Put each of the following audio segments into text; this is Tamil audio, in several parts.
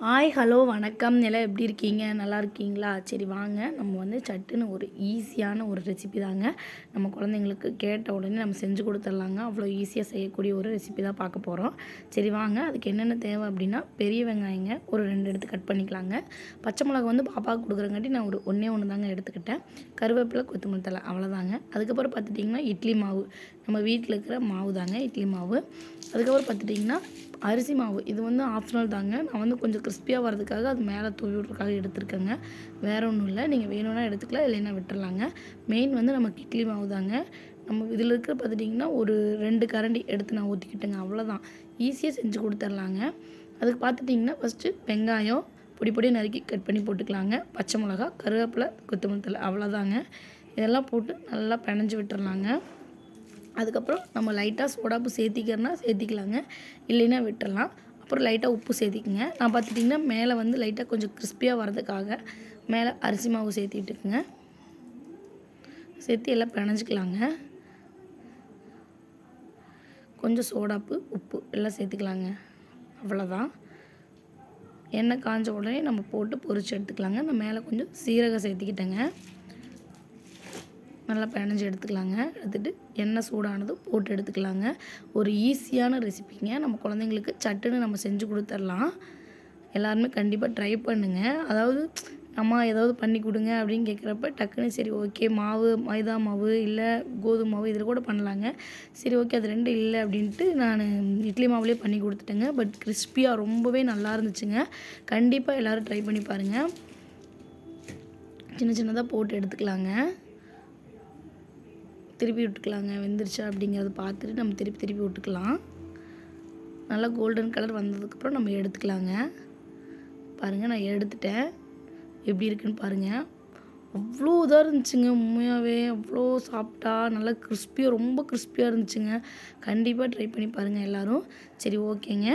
ஹாய் ஹலோ வணக்கம். எல்லாம் எப்படி இருக்கீங்க? நல்லா இருக்கீங்களா? சரி வாங்க, நம்ம வந்து சட்டுன்னு ஒரு ஈஸியான ஒரு ரெசிபி தாங்க. நம்ம குழந்தைங்களுக்கு கேட்ட உடனே நம்ம செஞ்சு கொடுத்துர்லாங்க. அவ்வளோ ஈஸியாக செய்யக்கூடிய ஒரு ரெசிபி தான் பார்க்க போகிறோம். சரி வாங்க, அதுக்கு என்னென்ன தேவை அப்படின்னா, பெரிய வெங்காயங்க ஒரு 2 எடுத்து கட் பண்ணிக்கலாங்க. பச்சை மிளகா வந்து பாப்பாவுக்கு கொடுக்குறங்காட்டி நான் ஒரு ஒன்று தாங்க எடுத்துக்கிட்டேன். கருவேப்பிலை, கொத்தமல்லி தழை அவ்வளோதாங்க. அதுக்கப்புறம் பார்த்துட்டிங்கன்னா இட்லி மாவு, நம்ம வீட்டில் இருக்கிற மாவு தாங்க, இட்லி மாவு. அதுக்கப்புறம் பார்த்துட்டிங்கன்னா அரிசி மாவு, இது வந்து ஆப்ஷனல் தாங்க. நான் வந்து கொஞ்சம் கிறிஸ்பியாக வரதுக்காக அது மேலே தூவி விட்றதுக்காக எடுத்துருக்கேங்க. வேறு ஒன்றும் இல்லை, நீங்கள் வேணும்னா எடுத்துக்கலாம், இல்லைன்னா விட்டுறலாங்க. மெயின் வந்து நமக்கு இட்லி மாவு தாங்க. நம்ம இதில் இருக்கிற பார்த்துட்டிங்கன்னா ஒரு 2 கரண்டி எடுத்து நான் ஊற்றிக்கிட்டேங்க. அவ்வளோதான், ஈஸியாக செஞ்சு கொடுத்துர்லாங்க. அதுக்கு பார்த்துட்டிங்கன்னா ஃபஸ்ட்டு வெங்காயம் பொடி நறுக்கி கட் பண்ணி போட்டுக்கலாங்க. பச்சை மிளகா, கருவேப்பிலை, கொத்தமல்லி தழை அவ்வளோதாங்க. இதெல்லாம் போட்டு நல்லா பிணைஞ்சி விட்டுறலாங்க. அதுக்கப்புறம் நம்ம லைட்டாக சோடாப்பு சேர்த்திக்கிறனா சேர்த்திக்கலாங்க, இல்லைன்னா விட்டுறலாம். அப்புறம் லைட்டாக உப்பு சேர்த்திக்குங்க. நான் பார்த்துட்டிங்கன்னா மேலே வந்து லைட்டாக கொஞ்சம் கிறிஸ்பியாக வரதுக்காக மேலே அரிசி மாவு சேர்த்திட்டுக்குங்க. சேர்த்து எல்லாம் பிணைஞ்சிக்கலாங்க. கொஞ்சம் சோடாப்பு, உப்பு எல்லாம் சேர்த்துக்கலாங்க. அவ்வளோதான். எண்ணெய் காஞ்ச உடனே நம்ம போட்டு பொரிச்சு எடுத்துக்கலாங்க. நான் மேலே கொஞ்சம் சீரகம் சேர்த்திக்கிட்டேங்க. நல்லா பிணைஞ்சி எடுத்துக்கலாங்க. எடுத்துகிட்டு எண்ணெய் சூடானதும் போட்டு எடுத்துக்கலாங்க. ஒரு ஈஸியான ரெசிபிங்க. நம்ம குழந்தைங்களுக்கு சட்டுன்னு நம்ம செஞ்சு கொடுத்துர்லாம். எல்லாருமே கண்டிப்பாக ட்ரை பண்ணுங்கள். அதாவது அம்மா ஏதாவது பண்ணி கொடுங்க அப்படின்னு கேட்குறப்ப டக்குன்னு சரி ஓகே, மாவு மைதா மாவு இல்லை கோதுமை மாவு இதில் கூட பண்ணலாங்க. சரி ஓகே, அது 2 இல்லை அப்படின்ட்டு நான் இட்லி மாவுலேயே பண்ணி கொடுத்துட்டேங்க. பட் கிறிஸ்பியாக ரொம்பவே நல்லா இருந்துச்சுங்க. கண்டிப்பாக எல்லோரும் ட்ரை பண்ணி பாருங்கள். சின்னதாக போட்டு எடுத்துக்கலாங்க. திருப்பி விட்டுக்கலாங்க. வெந்துருச்சா அப்படிங்கிறத பார்த்துட்டு நம்ம திருப்பி விட்டுக்கலாம். நல்லா கோல்டன் கலர் வந்ததுக்கப்புறம் நம்ம எடுத்துக்கலாங்க. பாருங்கள், நான் எடுத்துட்டேன். எப்படி இருக்குன்னு பாருங்கள். அவ்வளோ இதாக இருந்துச்சுங்க. உண்மையாகவே அவ்வளோ சாப்பிட்டா நல்லா கிறிஸ்பியாக, ரொம்ப கிறிஸ்பியாக இருந்துச்சுங்க. கண்டிப்பாக ட்ரை பண்ணி பாருங்கள் எல்லோரும். சரி ஓகேங்க.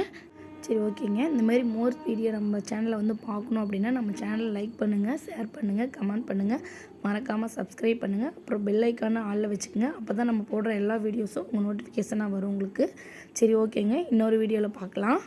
இந்த மாதிரி மோர் வீடியோ நம்ம சேனலில் வந்து பார்க்கணும் அப்படின்னா நம்ம சேனலை லைக் பண்ணுங்கள், ஷேர் பண்ணுங்கள், கமெண்ட் பண்ணுங்கள், மறக்காமல் சப்ஸ்கிரைப் பண்ணுங்கள். அப்புறம் பெல் ஐக்கானை ஆளில் வச்சுக்கோங்க. அப்போ தான் நம்ம போடுற எல்லா வீடியோஸும் உங்கள் நோட்டிஃபிகேஷனாக வரும் உங்களுக்கு. சரி ஓகேங்க, இன்னொரு வீடியோவில் பார்க்கலாம்.